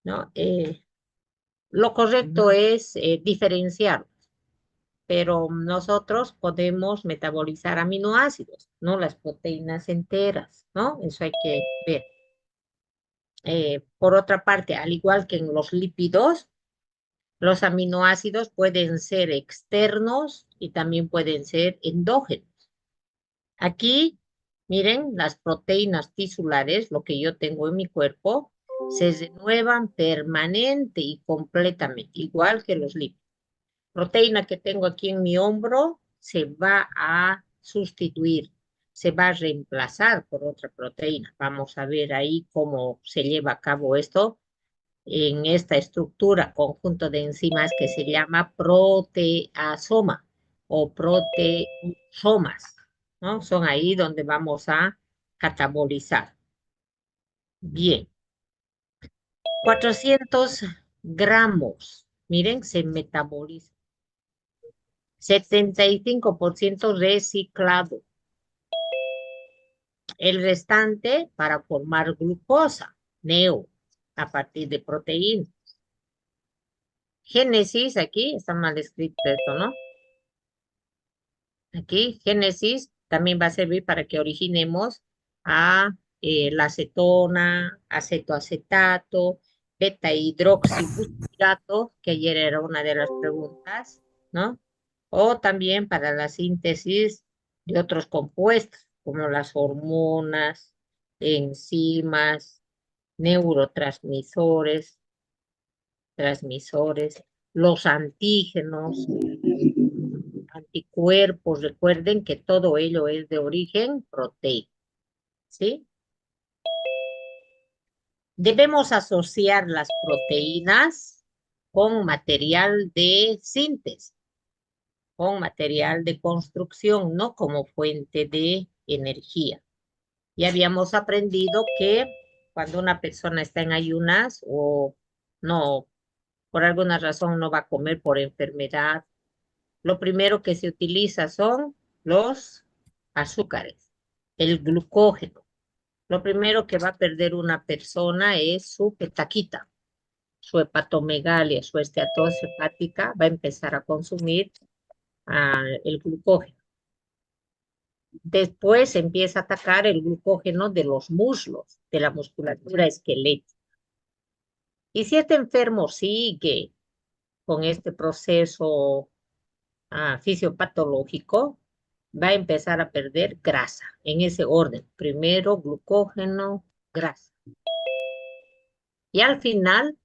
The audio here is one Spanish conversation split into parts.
¿no? Lo correcto es diferenciar, pero nosotros podemos metabolizar aminoácidos, no las proteínas enteras, ¿no? Eso hay que ver. Por otra parte, al igual que en los lípidos, los aminoácidos pueden ser externos y también pueden ser endógenos. Aquí, miren, las proteínas tisulares, lo que yo tengo en mi cuerpo, se renuevan permanente y completamente, igual que los lípidos. Proteína que tengo aquí en mi hombro se va a sustituir, se va a reemplazar por otra proteína. Vamos a ver ahí cómo se lleva a cabo esto en esta estructura, conjunto de enzimas que se llama proteasoma o proteosomas, ¿no? Son ahí donde vamos a catabolizar. Bien, 400 gramos, miren, se metaboliza. 75% reciclado. El restante para formar glucosa, neo, a partir de proteínas. Génesis, aquí está mal escrito esto, ¿no? Aquí, génesis también va a servir para que originemos a la acetona, acetoacetato, beta hidroxibutirato, que ayer era una de las preguntas, ¿no? O también para la síntesis de otros compuestos, como las hormonas, enzimas, neurotransmisores, transmisores, los antígenos, anticuerpos. Recuerden que todo ello es de origen proteico, ¿sí? Debemos asociar las proteínas con material de síntesis, con material de construcción, no como fuente de energía. Ya habíamos aprendido que cuando una persona está en ayunas o no, por alguna razón no va a comer por enfermedad, lo primero que se utiliza son los azúcares, el glucógeno. Lo primero que va a perder una persona es su petaquita, su hepatomegalia, su esteatosis hepática, va a empezar a consumir el glucógeno. Después empieza a atacar el glucógeno de los muslos, de la musculatura esquelética. Y si este enfermo sigue con este proceso fisiopatológico, va a empezar a perder grasa en ese orden. Primero glucógeno, grasa. Y al final,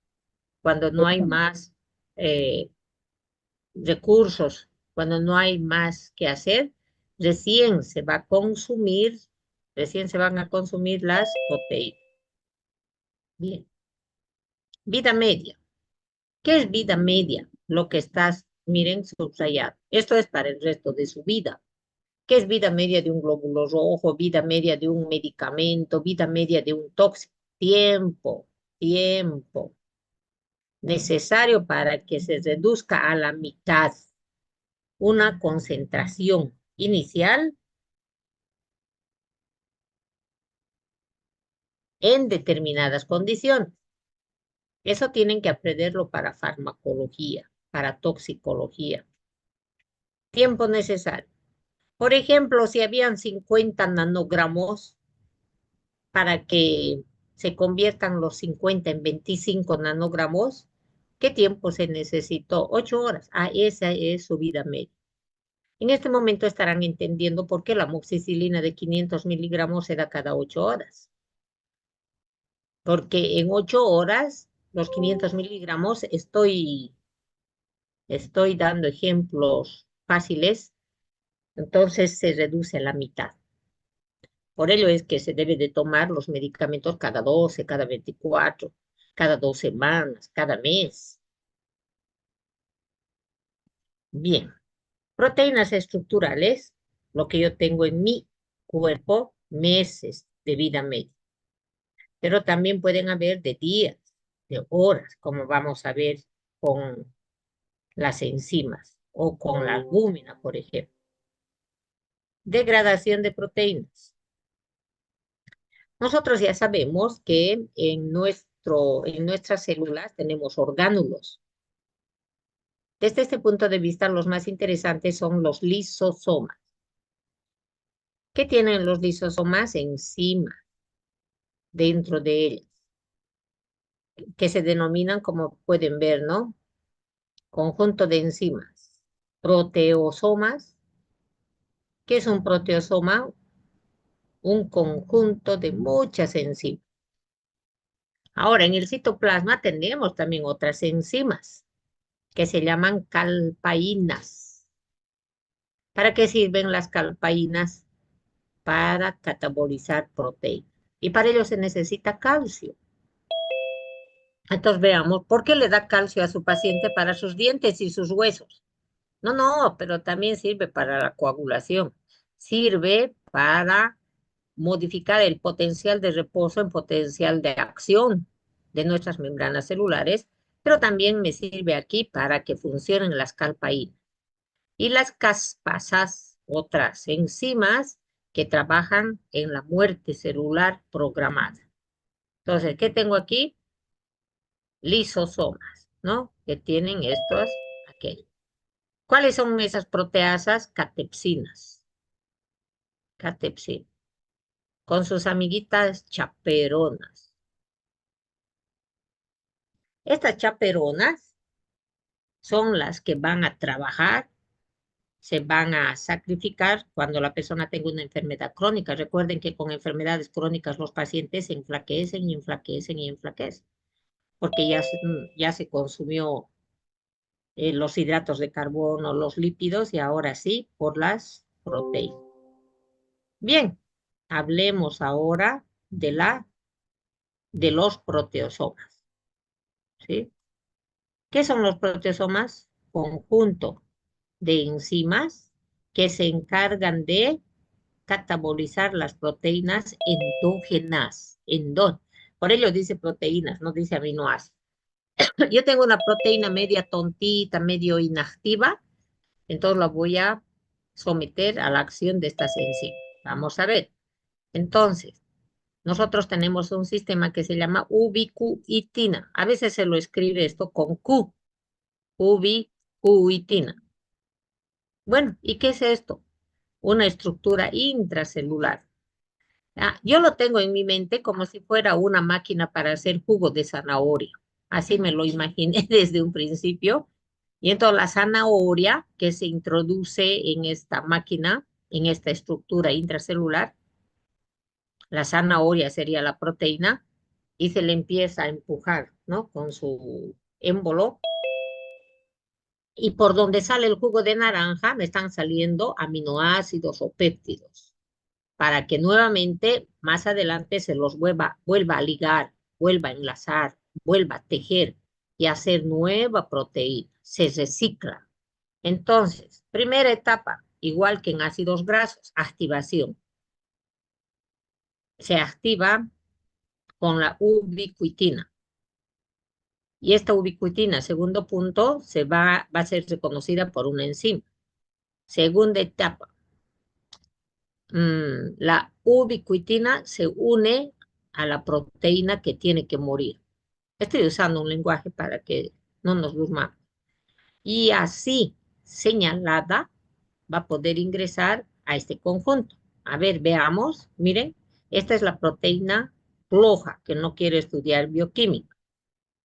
cuando no hay más eh, recursos, cuando no hay más que hacer, recién se va a consumir, recién se van a consumir las proteínas. Bien. Vida media. ¿Qué es vida media? Lo que estás, miren, subrayado. Esto es para el resto de su vida. ¿Qué es vida media de un glóbulo rojo? Vida media de un medicamento, vida media de un tóxico. Tiempo necesario para que se reduzca a la mitad una concentración inicial en determinadas condiciones. Eso tienen que aprenderlo para farmacología, para toxicología. Tiempo necesario. Por ejemplo, si habían 50 nanogramos para que se conviertan los 50 en 25 nanogramos, ¿qué tiempo se necesitó? 8 horas. Esa es su vida media. En este momento estarán entendiendo por qué la amoxicilina de 500 miligramos se da cada 8 horas. Porque en 8 horas, los 500 miligramos, estoy dando ejemplos fáciles, entonces se reduce a la mitad. Por ello es que se debe de tomar los medicamentos cada 12, cada 24, cada 2 semanas, cada mes. Bien, proteínas estructurales, lo que yo tengo en mi cuerpo, meses de vida media. Pero también pueden haber de días, de horas, como vamos a ver con las enzimas o con la albúmina, por ejemplo. Degradación de proteínas. Nosotros ya sabemos que en nuestras células tenemos orgánulos. Desde este punto de vista, los más interesantes son los lisosomas. ¿Qué tienen los lisosomas? Enzimas dentro de ellas, que se denominan, como pueden ver, ¿no? Conjunto de enzimas. Proteosomas. ¿Qué es un proteosoma? Un conjunto de muchas enzimas. Ahora, en el citoplasma tenemos también otras enzimas que se llaman calpaínas. ¿Para qué sirven las calpaínas? Para catabolizar proteínas. Y para ello se necesita calcio. Entonces veamos, ¿por qué le da calcio a su paciente? Para sus dientes y sus huesos. No, pero también sirve para la coagulación. Sirve para modificar el potencial de reposo en potencial de acción de nuestras membranas celulares, pero también me sirve aquí para que funcionen las calpaínas. Y las caspasas, otras enzimas que trabajan en la muerte celular programada. Entonces, ¿qué tengo aquí? Lisosomas, ¿no? Que tienen estos, aquellos. ¿Cuáles son esas proteasas? Catepsinas. Catepsinas. Con sus amiguitas chaperonas. Estas chaperonas son las que van a trabajar, se van a sacrificar cuando la persona tenga una enfermedad crónica. Recuerden que con enfermedades crónicas los pacientes se enflaquecen y enflaquecen y enflaquecen, porque ya se consumió los hidratos de carbono, los lípidos y ahora sí por las proteínas. Bien, hablemos ahora de los proteosomas, ¿sí? ¿Qué son los proteosomas? Conjunto de enzimas que se encargan de catabolizar las proteínas endógenas. Por ello dice proteínas, no dice aminoácidos. Yo tengo una proteína media tontita, medio inactiva, entonces la voy a someter a la acción de estas enzimas. Vamos a ver. Entonces, nosotros tenemos un sistema que se llama ubiquitina. A veces se lo escribe esto con Q, ubiquitina. Bueno, ¿y qué es esto? Una estructura intracelular. Yo lo tengo en mi mente como si fuera una máquina para hacer jugo de zanahoria. Así me lo imaginé desde un principio. Y entonces la zanahoria que se introduce en esta máquina, en esta estructura intracelular, la zanahoria sería la proteína, y se le empieza a empujar, ¿no? Con su émbolo. Y por donde sale el jugo de naranja me están saliendo aminoácidos o péptidos, para que nuevamente más adelante se los vuelva a ligar, vuelva a enlazar, vuelva a tejer y hacer nueva proteína. Se recicla. Entonces, primera etapa, igual que en ácidos grasos, activación. Se activa con la ubiquitina. Y esta ubiquitina, segundo punto, va a ser reconocida por una enzima. Segunda etapa, la ubiquitina se une a la proteína que tiene que morir. Estoy usando un lenguaje para que no nos durmamos. Y así, señalada, va a poder ingresar a este conjunto. A ver, veamos, miren, esta es la proteína floja, que no quiere estudiar bioquímica.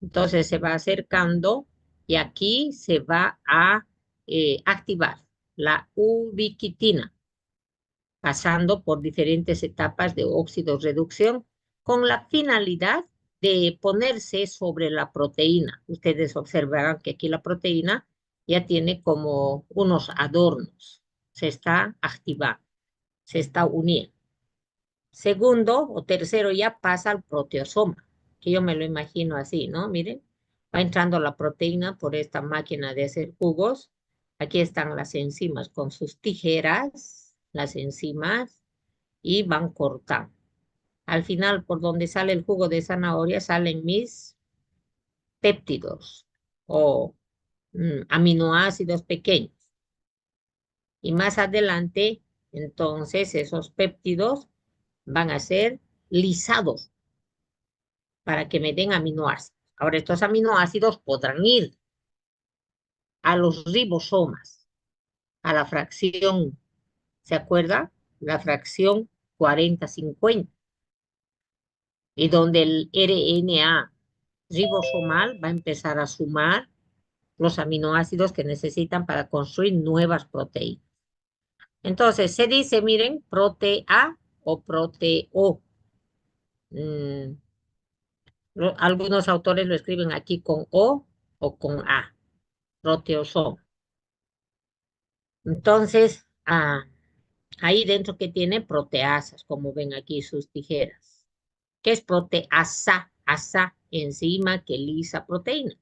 Entonces se va acercando y aquí se va a activar la ubiquitina, pasando por diferentes etapas de óxido-reducción con la finalidad de ponerse sobre la proteína. Ustedes observarán que aquí la proteína ya tiene como unos adornos, se está activando, se está uniendo. Segundo o tercero ya pasa al proteosoma, que yo me lo imagino así, ¿no? Miren, va entrando la proteína por esta máquina de hacer jugos. Aquí están las enzimas con sus tijeras, las enzimas, y van cortando. Al final, por donde sale el jugo de zanahoria, salen mis péptidos o aminoácidos pequeños. Y más adelante, entonces, esos péptidos van a ser lisados para que me den aminoácidos. Ahora, estos aminoácidos podrán ir a los ribosomas, a la fracción, ¿se acuerda? La fracción 40-50, y donde el RNA ribosomal va a empezar a sumar los aminoácidos que necesitan para construir nuevas proteínas. Entonces, se dice, miren, protea o proteo. Mm, algunos autores lo escriben aquí con o con A, proteosoma. Entonces, ahí dentro que tiene proteasas, como ven aquí sus tijeras. ¿Qué es proteasa? Asa, enzima que lisa proteínas.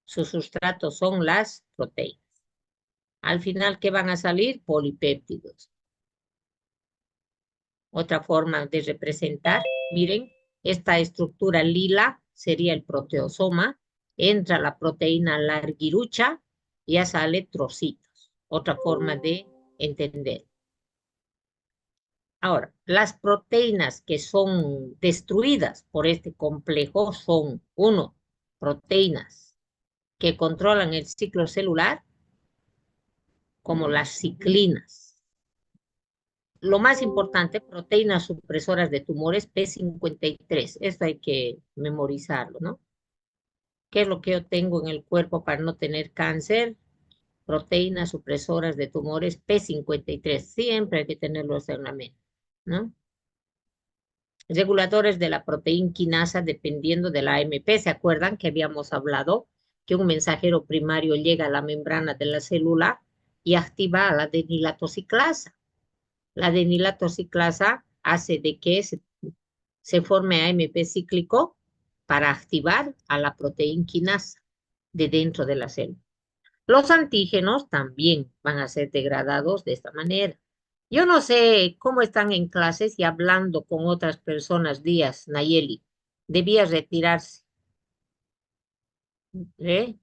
Sus sustratos son las proteínas. Al final, ¿qué van a salir? Polipéptidos. Otra forma de representar, miren, esta estructura lila sería el proteosoma, entra la proteína larguirucha, ya sale trocitos. Otra forma de entender. Ahora, las proteínas que son destruidas por este complejo son, uno, proteínas que controlan el ciclo celular, como las ciclinas. Lo más importante, proteínas supresoras de tumores P53. Esto hay que memorizarlo, ¿no? ¿Qué es lo que yo tengo en el cuerpo para no tener cáncer? Proteínas supresoras de tumores P53. Siempre hay que tenerlo en la mente, ¿no? Reguladores de la proteína quinasa dependiendo de la AMP. ¿Se acuerdan que habíamos hablado que un mensajero primario llega a la membrana de la célula y activa a la adenilatociclasa? La adenilatociclasa hace de que se forme AMP cíclico para activar a la proteína quinasa de dentro de la célula. Los antígenos también van a ser degradados de esta manera. Yo no sé cómo están en clases y hablando con otras personas, Díaz, Nayeli. Debía retirarse. ¿Eh?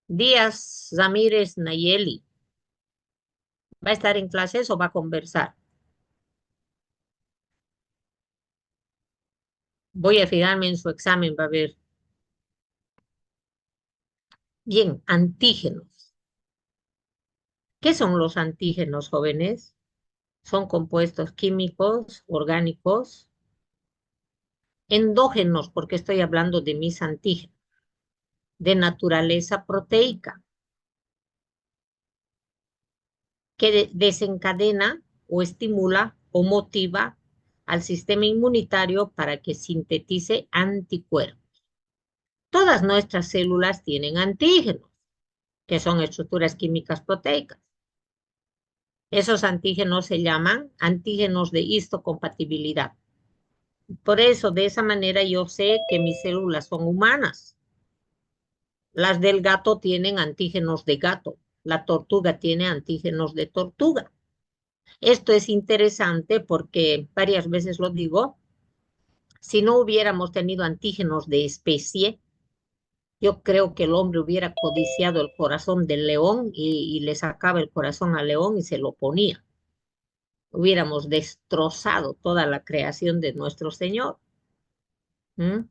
Díaz, Ramírez, Nayeli. ¿Va a estar en clases o va a conversar? Voy a fijarme en su examen, va a ver. Bien, antígenos. ¿Qué son los antígenos, jóvenes? Son compuestos químicos, orgánicos, endógenos, porque estoy hablando de mis antígenos, de naturaleza proteica, que desencadena o estimula o motiva al sistema inmunitario para que sintetice anticuerpos. Todas nuestras células tienen antígenos, que son estructuras químicas proteicas. Esos antígenos se llaman antígenos de histocompatibilidad. Por eso, de esa manera, yo sé que mis células son humanas. Las del gato tienen antígenos de gato. La tortuga tiene antígenos de tortuga. Esto es interesante porque varias veces lo digo, si no hubiéramos tenido antígenos de especie, yo creo que el hombre hubiera codiciado el corazón del león y le sacaba el corazón al león y se lo ponía. Hubiéramos destrozado toda la creación de nuestro Señor. ¿Mm?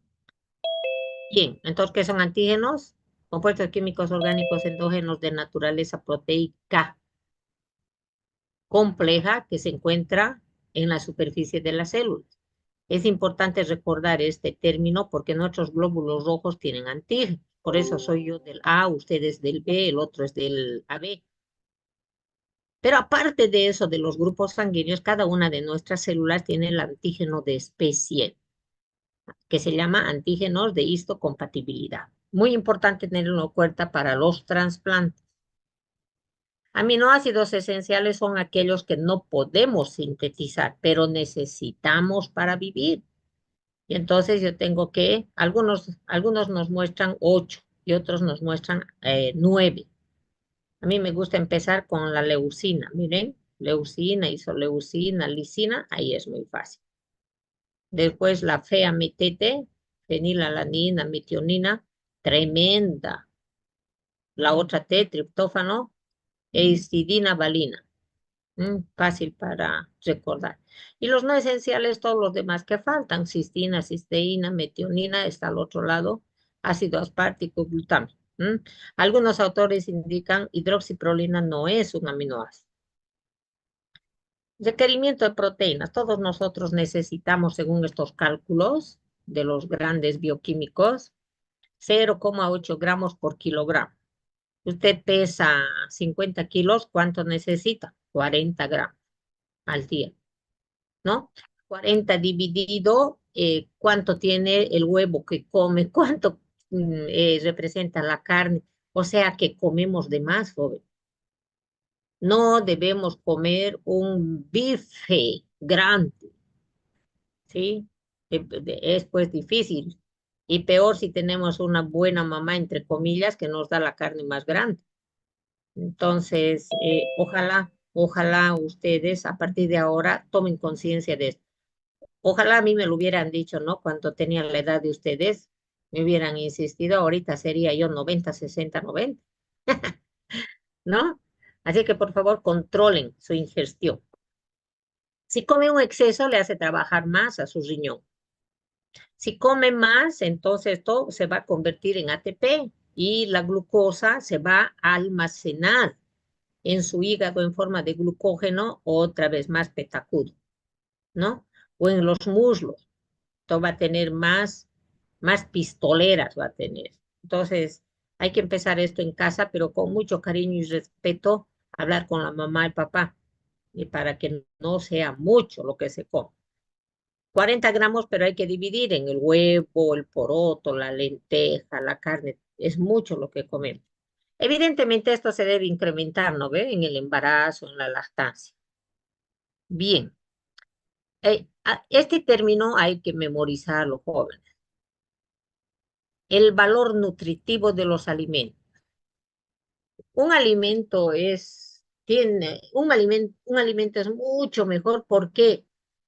Bien, entonces, ¿qué son antígenos? Compuestos químicos orgánicos endógenos de naturaleza proteica compleja que se encuentra en la superficie de las células. Es importante recordar este término porque nuestros glóbulos rojos tienen antígenos. Por eso soy yo del A, ustedes del B, el otro es del AB. Pero aparte de eso, de los grupos sanguíneos, cada una de nuestras células tiene el antígeno de especie, que se llama antígenos de histocompatibilidad. Muy importante tenerlo en cuenta para los trasplantes. Aminoácidos esenciales son aquellos que no podemos sintetizar, pero necesitamos para vivir. Y entonces yo tengo que, algunos nos muestran 8 y otros nos muestran 9. A mí me gusta empezar con la leucina. Miren, leucina, isoleucina, lisina, ahí es muy fácil. Después la fea-metete, fenilalanina, metionina, tremenda. La otra T, triptófano, e histidina, valina. Fácil para recordar. Y los no esenciales, todos los demás que faltan, cistina, cisteína, metionina, está al otro lado, ácido aspartico, glutamato. Algunos autores indican hidroxiprolina no es un aminoácido. Requerimiento de proteínas. Todos nosotros necesitamos, según estos cálculos de los grandes bioquímicos, 0,8 gramos por kilogramo. Usted pesa 50 kilos, ¿cuánto necesita? 40 gramos al día, ¿no? 40 dividido, ¿cuánto tiene el huevo que come? ¿Cuánto representa la carne? O sea que comemos de más, joven. No debemos comer un bife grande, ¿sí? Es pues difícil. Y peor si tenemos una buena mamá, entre comillas, que nos da la carne más grande. Entonces, ojalá ustedes a partir de ahora tomen conciencia de esto. Ojalá a mí me lo hubieran dicho, ¿no? Cuando tenía la edad de ustedes, me hubieran insistido, ahorita sería yo 90, 60, 90, ¿no? Así que por favor controlen su ingestión. Si come un exceso, le hace trabajar más a su riñón. Si come más, entonces todo se va a convertir en ATP y la glucosa se va a almacenar en su hígado en forma de glucógeno, otra vez más petacudo, ¿no? O en los muslos, todo va a tener más pistoleras, va a tener. Entonces, hay que empezar esto en casa, pero con mucho cariño y respeto, hablar con la mamá y papá, y para que no sea mucho lo que se come. 40 gramos, pero hay que dividir en el huevo, el poroto, la lenteja, la carne. Es mucho lo que comemos. Evidentemente esto se debe incrementar, ¿no ve? En el embarazo, en la lactancia. Bien, este término hay que memorizarlo, jóvenes. El valor nutritivo de los alimentos. Un alimento un alimento es mucho mejor porque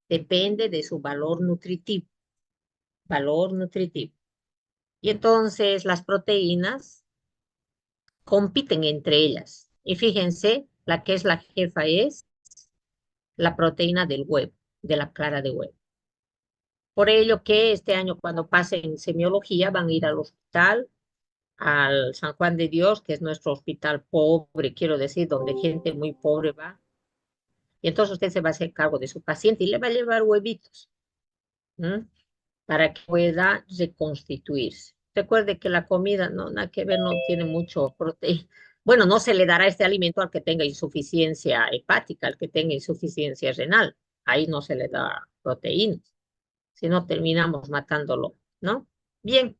depende de su valor nutritivo. Y entonces las proteínas compiten entre ellas. Y fíjense, la que es la jefa es la proteína del huevo, de la clara de huevo. Por ello que este año cuando pasen semiología van a ir al hospital, al San Juan de Dios, que es nuestro hospital pobre, quiero decir, donde gente muy pobre va. Y entonces usted se va a hacer cargo de su paciente y le va a llevar huevitos, ¿m? Para que pueda reconstituirse. Recuerde que la comida, no, nada que ver, no tiene mucho proteína. Bueno, no se le dará este alimento al que tenga insuficiencia hepática, al que tenga insuficiencia renal. Ahí no se le da proteínas, si no terminamos matándolo, ¿no? Bien,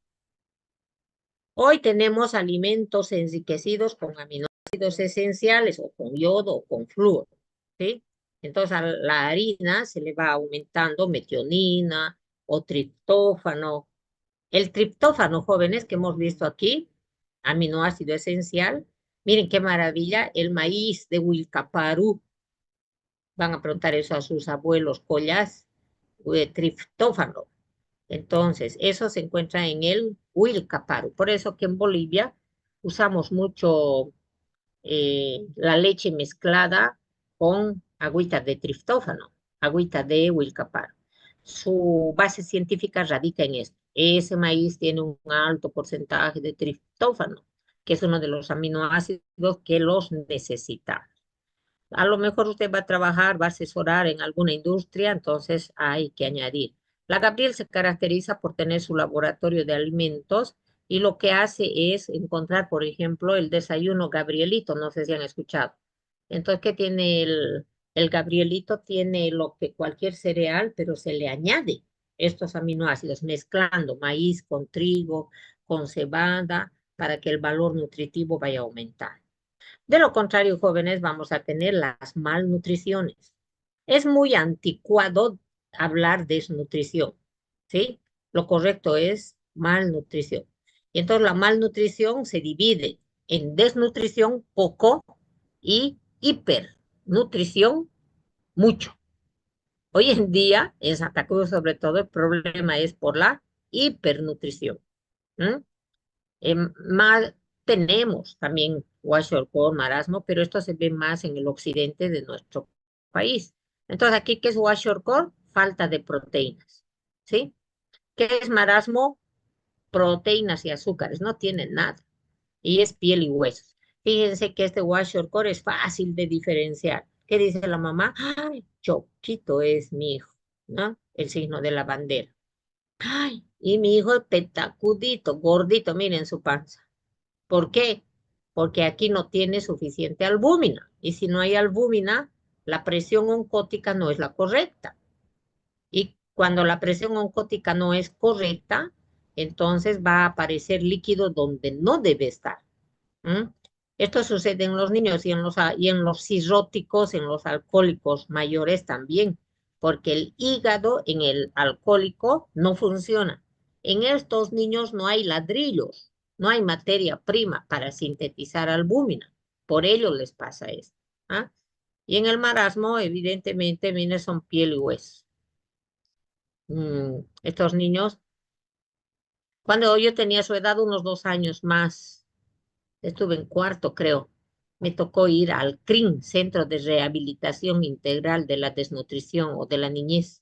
hoy tenemos alimentos enriquecidos con aminoácidos esenciales o con yodo o con flúor, ¿sí? Entonces a la harina se le va aumentando metionina o triptófano. El triptófano, jóvenes, que hemos visto aquí, aminoácido esencial. Miren qué maravilla, el maíz de Wilcaparú. Van a preguntar eso a sus abuelos collas, triptófano. Entonces, eso se encuentra en el Wilcaparu. Por eso que en Bolivia usamos mucho la leche mezclada con agüita de triptófano, agüita de Wilcaparu. Su base científica radica en esto. Ese maíz tiene un alto porcentaje de triptófano, que es uno de los aminoácidos que los necesitamos. A lo mejor usted va a trabajar, va a asesorar en alguna industria, entonces hay que añadir. La Gabriel se caracteriza por tener su laboratorio de alimentos y lo que hace es encontrar, por ejemplo, el desayuno Gabrielito, no sé si han escuchado. Entonces, ¿qué tiene el Gabrielito? Tiene lo que cualquier cereal, pero se le añade estos aminoácidos, mezclando maíz con trigo, con cebada, para que el valor nutritivo vaya a aumentar. De lo contrario, jóvenes, vamos a tener las malnutriciones. Es muy anticuado hablar de desnutrición, ¿sí? Lo correcto es malnutrición. Y entonces la malnutrición se divide en desnutrición poco y hipernutrición mucho. Hoy en día, en Santa Cruz sobre todo, el problema es por la hipernutrición. ¿M? Más tenemos también kwashiorkor, marasmo, pero esto se ve más en el occidente de nuestro país. Entonces, aquí, ¿qué es kwashiorkor? Falta de proteínas, ¿sí? ¿Qué es marasmo? Proteínas y azúcares, no tienen nada. Y es piel y huesos. Fíjense que este kwashiorkor es fácil de diferenciar. ¿Qué dice la mamá? Ay, Choquito es mi hijo, ¿no? El signo de la bandera. Ay, y mi hijo es petacudito, gordito, miren su panza. ¿Por qué? Porque aquí no tiene suficiente albúmina. Y si no hay albúmina, la presión oncótica no es la correcta. Y cuando la presión oncótica no es correcta, entonces va a aparecer líquido donde no debe estar. ¿Mm? Esto sucede en los niños y en los cirróticos, en los alcohólicos mayores también, porque el hígado en el alcohólico no funciona. En estos niños no hay ladrillos, no hay materia prima para sintetizar albúmina. Por ello les pasa esto. ¿Ah? Y en el marasmo, evidentemente, viene son piel y hueso. Estos niños, cuando yo tenía su edad, unos 2 años más, estuve en cuarto, creo. Me tocó ir al CRIN, Centro de Rehabilitación Integral de la Desnutrición o de la Niñez.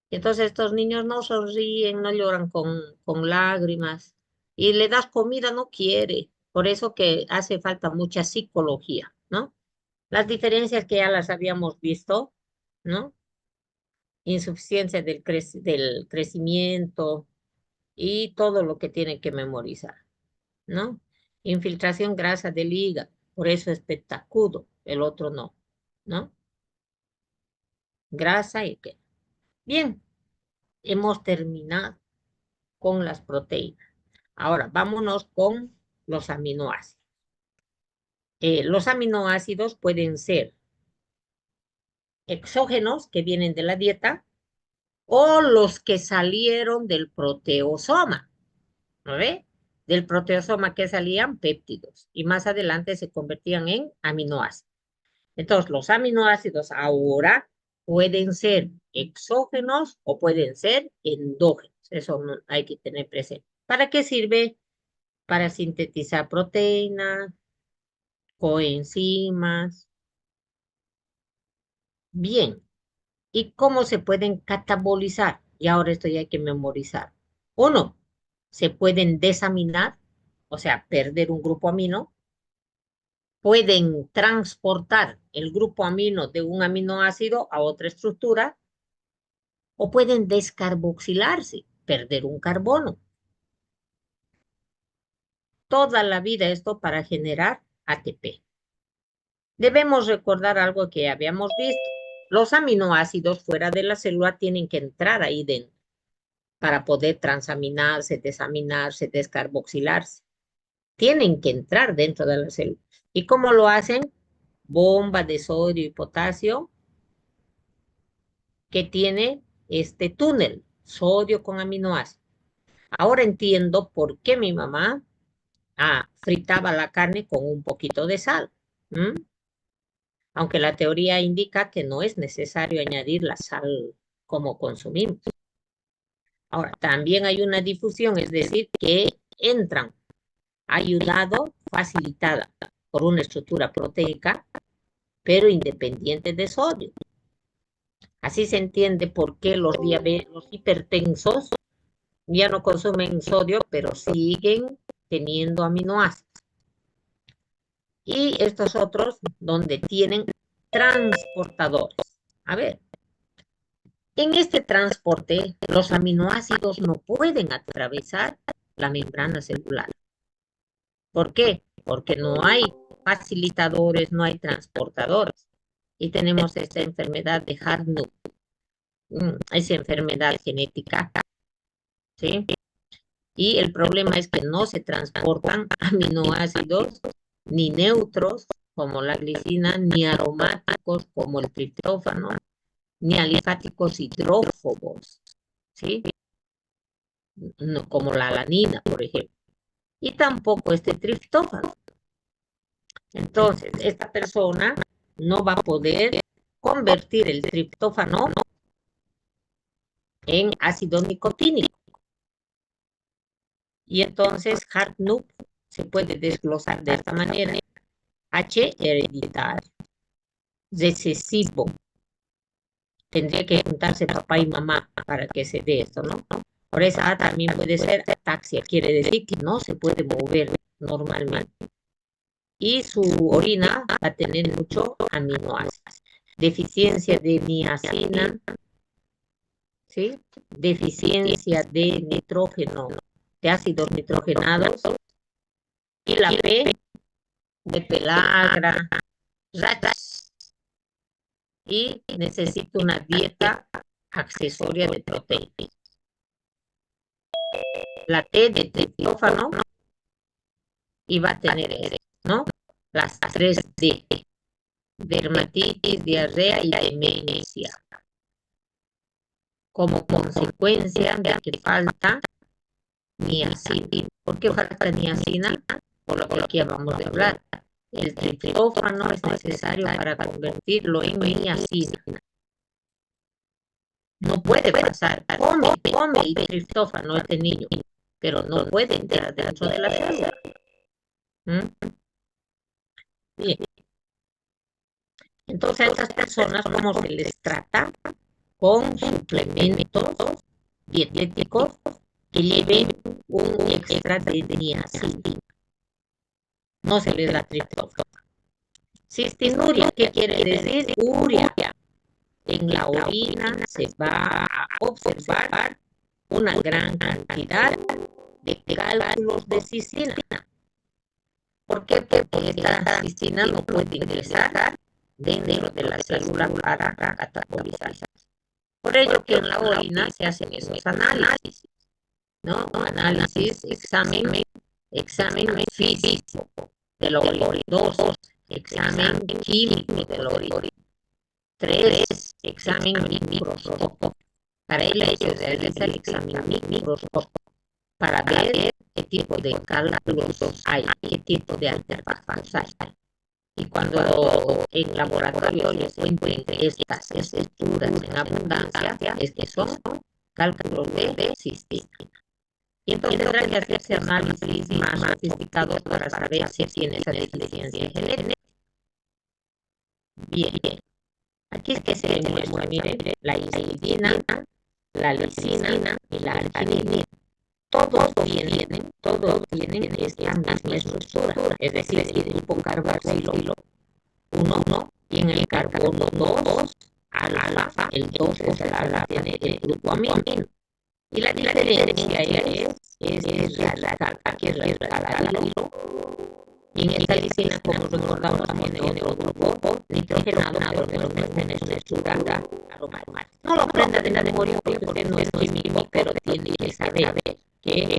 Entonces estos niños no sonríen, no lloran con lágrimas y le das comida, no quiere. Por eso que hace falta mucha psicología, ¿no? Las diferencias que ya las habíamos visto, ¿no? Insuficiencia del crecimiento y todo lo que tienen que memorizar, ¿no? Infiltración grasa del hígado, por eso es petacudo, el otro no, ¿no? Grasa y qué. Bien, hemos terminado con las proteínas. Ahora, vámonos con los aminoácidos. Los aminoácidos pueden ser exógenos, que vienen de la dieta, o los que salieron del proteosoma, ¿no ve? Del proteosoma que salían péptidos y más adelante se convertían en aminoácidos. Entonces, los aminoácidos ahora pueden ser exógenos o pueden ser endógenos. Eso no hay que tener presente. ¿Para qué sirve? Para sintetizar proteínas, coenzimas. Bien. ¿Y cómo se pueden catabolizar? Y ahora esto ya hay que memorizar. Uno, se pueden desaminar, o sea, perder un grupo amino. Pueden transportar el grupo amino de un aminoácido a otra estructura o pueden descarboxilarse, perder un carbono. Toda la vida esto para generar ATP. Debemos recordar algo que habíamos visto. Los aminoácidos fuera de la célula tienen que entrar ahí dentro para poder transaminarse, desaminarse, descarboxilarse. Tienen que entrar dentro de la célula. ¿Y cómo lo hacen? Bomba de sodio y potasio que tiene este túnel, sodio con aminoácidos. Ahora entiendo por qué mi mamá fritaba la carne con un poquito de sal. Aunque la teoría indica que no es necesario añadir la sal como consumimos. Ahora, también hay una difusión, es decir, que entran ayudado, facilitada por una estructura proteica, pero independiente de sodio. Así se entiende por qué los hipertensos ya no consumen sodio, pero siguen teniendo aminoácidos. Y estos otros donde tienen transportadores. A ver, en este transporte los aminoácidos no pueden atravesar la membrana celular. ¿Por qué? Porque no hay facilitadores, no hay transportadores. Y tenemos esta enfermedad de Hartnup, esa enfermedad genética, ¿sí? Y el problema es que no se transportan aminoácidos ni neutros como la glicina, ni aromáticos como el triptófano, ni alifáticos hidrófobos, ¿sí? No, como la alanina, por ejemplo. Y tampoco este triptófano. Entonces, esta persona no va a poder convertir el triptófano en ácido nicotínico. Y entonces Hartnup se puede desglosar de esta manera. H hereditario, recesivo, tendría que juntarse papá y mamá para que se dé esto, ¿no? Por esa A también puede ser ataxia, quiere decir que no se puede mover normalmente. Y su orina va a tener mucho aminoácidos. Deficiencia de niacina, ¿sí? Deficiencia de nitrógeno, de ácidos nitrogenados. Y la P de pelagra, RAS. Y necesita una dieta accesoria de proteínas. La T de triptófano y va a tener eso, ¿no? Las 3D, dermatitis, diarrea y demencia. Como consecuencia de que falta niacina. ¿Por qué falta niacina? Por lo que aquí vamos de hablar. El triptófano es necesario para convertirlo en niacina. No puede pasar, come y triptófano este niño, pero no puede entrar dentro de la célula. ¿Mm? Bien. Entonces a estas personas, ¿cómo se les trata? Con suplementos dietéticos que lleven un extra de niacina. No se les da triptófano. Cistinuria, ¿qué quiere decir? Uria. En la orina se va a observar una gran cantidad de cálculos de cistina. ¿Por qué? Porque esta cistina no puede ingresar dentro de la célula para catabolizarse. Por ello que en la orina se hacen esos análisis, ¿no? Análisis, examen físico del orina. 2, examen químico del orina. 3, examen microscópico. Para ello se realiza el examen microscópico para ver qué tipo de cálculos hay, qué tipo de artefactos hay. Y cuando en laboratorio se encuentren estas estructuras en abundancia, es que son cálculos de cistina. Y entonces tendrá que hacerse análisis más sofisticados para saber si tiene esa deficiencia genética. Bien, aquí es que se demuestra, miren, la histidina, la lisina y la arginina. Todos tienen esta misma estructura, es decir, el grupo carboxilo 1, y en el carbono 2, alfa, el 2 es el alfa, tiene el grupo amino. Y la diferencia es radical, aquí es radical al hilo. Y en esta lisina, como recordamos, tiene otro grupo nitrogenado, pero no tiene estructura aromática. No lo aprenda de la memoria porque usted no es químico, pero tiene que saber que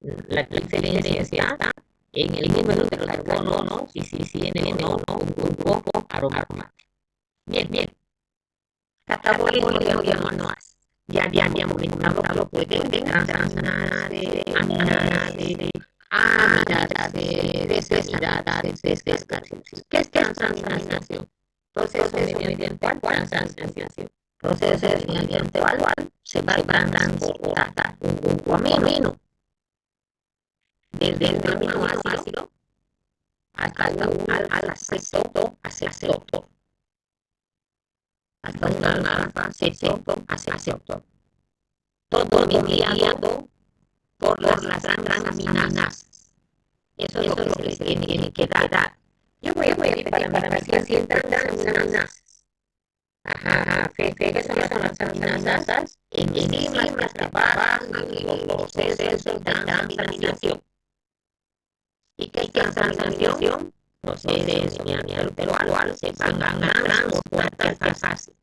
la diferencia está en el número de carbono y si tiene o no un grupo aromático. Bien. Catabolismo de aminoácidos. Ya habíamos mencionado que lo pueden transaminase, aminase, amidase, descartación. ¿Qué es transaminación? Proceso mediante el cual transaminación. Proceso mediante el cual se va a transportar un grupo amino desde un aminoácido hasta un acetato, hasta un alfa-acetato, todo mediado por las transaminasas. Eso es lo que se les tiene que dar. Yo voy a pedir para mi paciente transaminasas. Ajá, ¿qué son las transaminasas? Enzimas que trabajan en los procesos de transaminación. ¿Y qué es transaminación? Procesos mediante el cual se van a transportar fácil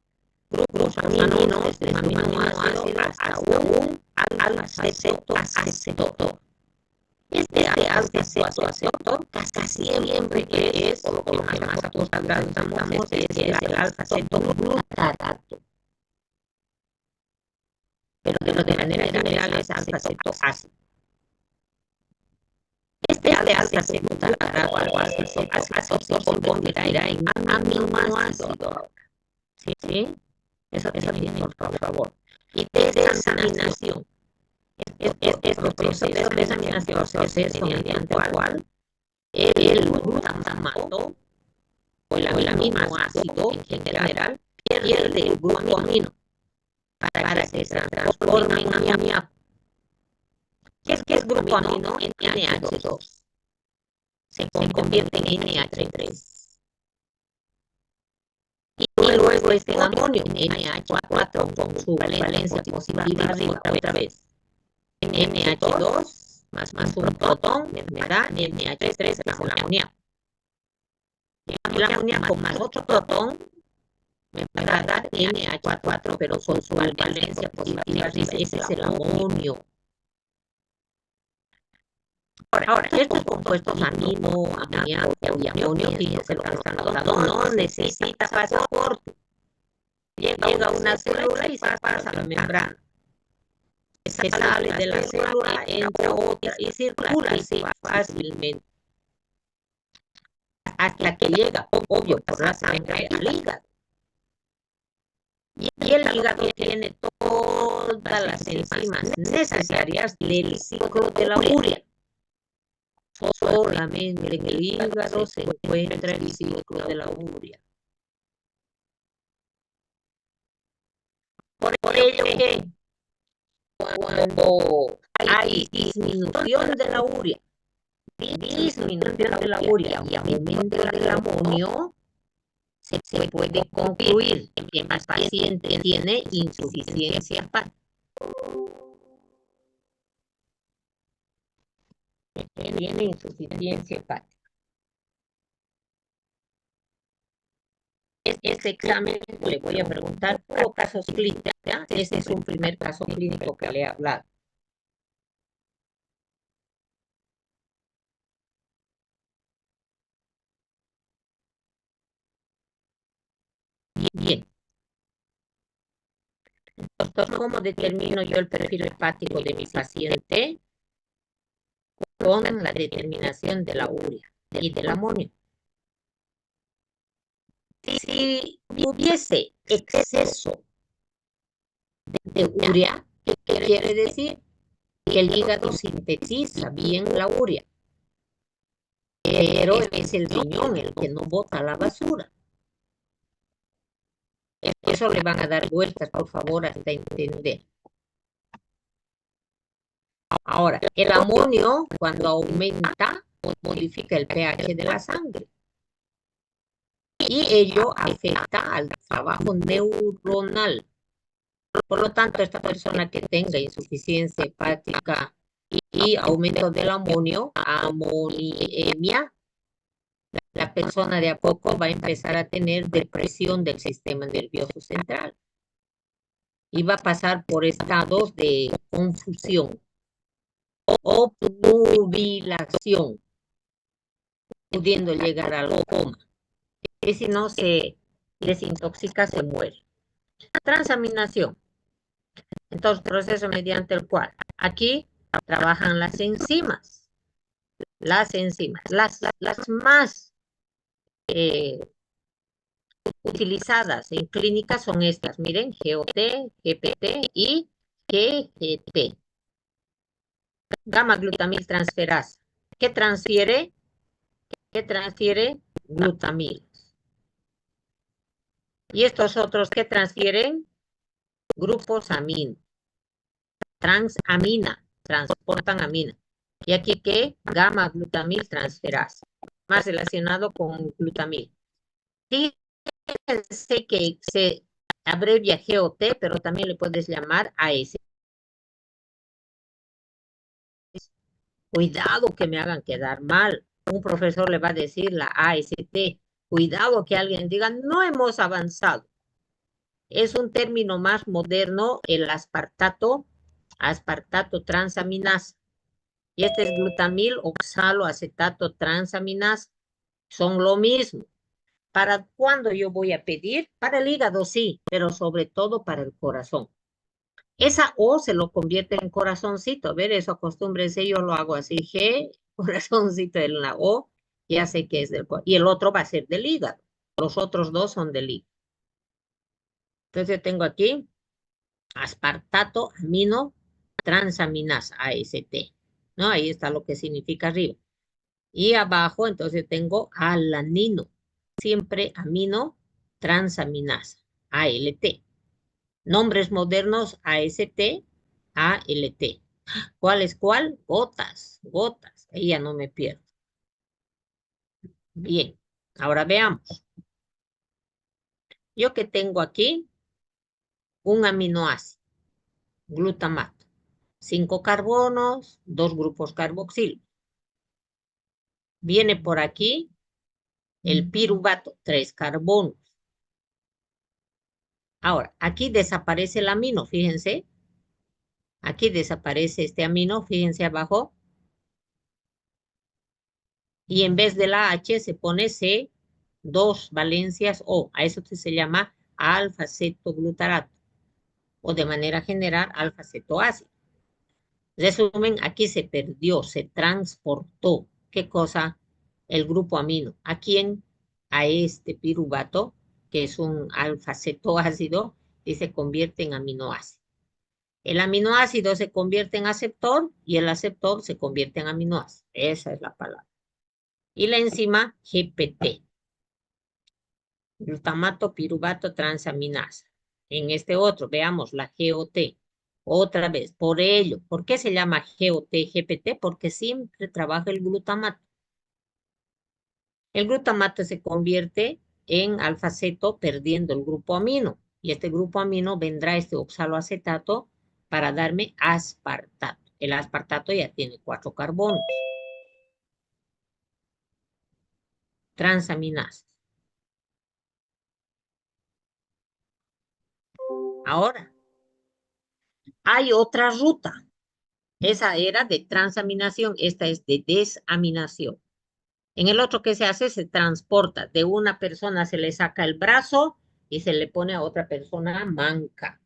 grupos aminos desde un aminoácido hasta un alfa-acetato. Este alfa-acetato casi siempre es, por lo que más acostumbrados estamos, es el alfa-acetoglutarato. Pero de manera general es alfa-acetoácido. Este alfa-acetoglutarato se convertirá en aminoácido. ¿Sí? Eso tiene, por favor. Y desaminación. Es proceso de desaminación, proceso mediante el cual el glutamato o el aminoácido en general pierde el grupo amino para que se transforme en amoníaco. ¿Qué es grupo amino? NH2. Se convierte en NH3. Y luego en amonio, NH4 con su valencia positiva arriba otra vez. NH2 más un protón me da NH3, que es el amoníaco. Y el amoníaco más otro protón me va a dar NH4, pero con su valencia positiva arriba. Ese es el amonio. Ahora, estos compuestos amino, amoníaco y amonio, fíjense lo que está anotado, no necesita pasaporte. Llega a una célula y se pasa a la membrana. Se sale de la célula, entra otra y circula así fácilmente. Hasta que llega, obvio, por la sangre al hígado. Y el hígado tiene todas las enzimas necesarias del ciclo de la urea. Solamente en el hígado se encuentra el ciclo de la urea. Por ello que cuando hay disminución de la urea, y aumento del amonio, se puede concluir que el paciente tiene insuficiencia hepática. Tiene insuficiencia hepática. Este examen le voy a preguntar por casos clínicos. ¿Ya? Este es un primer caso clínico que le he hablado. Bien. Entonces, ¿cómo determino yo el perfil hepático de mi paciente? Con la determinación de la urea y del amonio. Si hubiese exceso de urea, ¿qué quiere decir? Que el hígado sintetiza bien la urea, pero es el riñón el que no bota la basura. Eso le van a dar vueltas, por favor, hasta entender. Ahora, el amonio, cuando aumenta, modifica el pH de la sangre. Y ello afecta al trabajo neuronal. Por lo tanto, esta persona que tenga insuficiencia hepática y aumento del amonio, amoniemia, la persona de a poco va a empezar a tener depresión del sistema nervioso central. Y va a pasar por estados de confusión, obnubilación, pudiendo llegar al coma. Que si no se desintoxica, se muere. Transaminación. Entonces, proceso mediante el cual aquí trabajan las enzimas. Las más utilizadas en clínica son estas. Miren, GOT, GPT y GGT. Gamma glutamil transferasa. ¿Qué transfiere? Glutamil. Y estos otros que transfieren grupos amino. Transamina, transportan amina. Y aquí que gamma glutamil transferasa, más relacionado con glutamil. Fíjense que se abrevia GOT, pero también le puedes llamar AS. Cuidado que me hagan quedar mal. Un profesor le va a decir la AST. Cuidado que alguien diga, no hemos avanzado. Es un término más moderno, el aspartato transaminasa. Y este es glutamil oxaloacetato transaminasa. Son lo mismo. ¿Para cuándo yo voy a pedir? Para el hígado sí, pero sobre todo para el corazón. Esa O se lo convierte en corazoncito. A ver, eso acostúmbrense, yo lo hago así. G, corazoncito en la O, ya sé que es del corazón. Y el otro va a ser del hígado. Los otros dos son del hígado. Entonces yo tengo aquí aspartato amino transaminasa, AST. ¿No? Ahí está lo que significa arriba. Y abajo, entonces tengo alanino. Siempre amino transaminasa, ALT. Nombres modernos, AST, ALT. ¿Cuál es cuál? Gotas, gotas. Ahí ya no me pierdo. Bien, ahora veamos. Yo que tengo aquí un aminoácido, glutamato. 5 carbonos, 2 grupos carboxilo. Viene por aquí el piruvato, 3 carbonos. Ahora, aquí desaparece el amino, fíjense. Aquí desaparece este amino, fíjense abajo. Y en vez de la H se pone C, 2 valencias O. A eso se llama alfa-cetoglutarato. O de manera general, alfa-cetoácido. Resumen, aquí se perdió, se transportó. ¿Qué cosa? El grupo amino. ¿A quién? A este piruvato, que es un alfa-cetoácido, y se convierte en aminoácido. El aminoácido se convierte en aceptor y el aceptor se convierte en aminoácido. Esa es la palabra. Y la enzima GPT. Glutamato, piruvato, transaminasa. En este otro, veamos la GOT. Otra vez, por ello, ¿por qué se llama GOT, GPT? Porque siempre trabaja el glutamato. El glutamato se convierte en alfa-ceto perdiendo el grupo amino. Y este grupo amino vendrá este oxaloacetato para darme aspartato. El aspartato ya tiene 4 carbonos. Transaminasas. Ahora, hay otra ruta. Esa era de transaminación, esta es de desaminación. En el otro que se hace, se transporta. De una persona se le saca el brazo y se le pone a otra persona manca.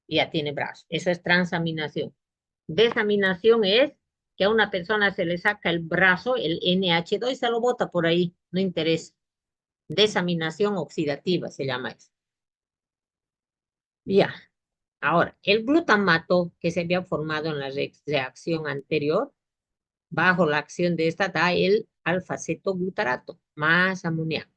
Y ya tiene brazo. Eso es transaminación. Desaminación es que a una persona se le saca el brazo, el NH2, y se lo bota por ahí. No interesa. Desaminación oxidativa se llama eso. Ya. Ahora, el glutamato que se había formado en la reacción anterior, bajo la acción de esta da el alfa-cetoglutarato, más amoníaco.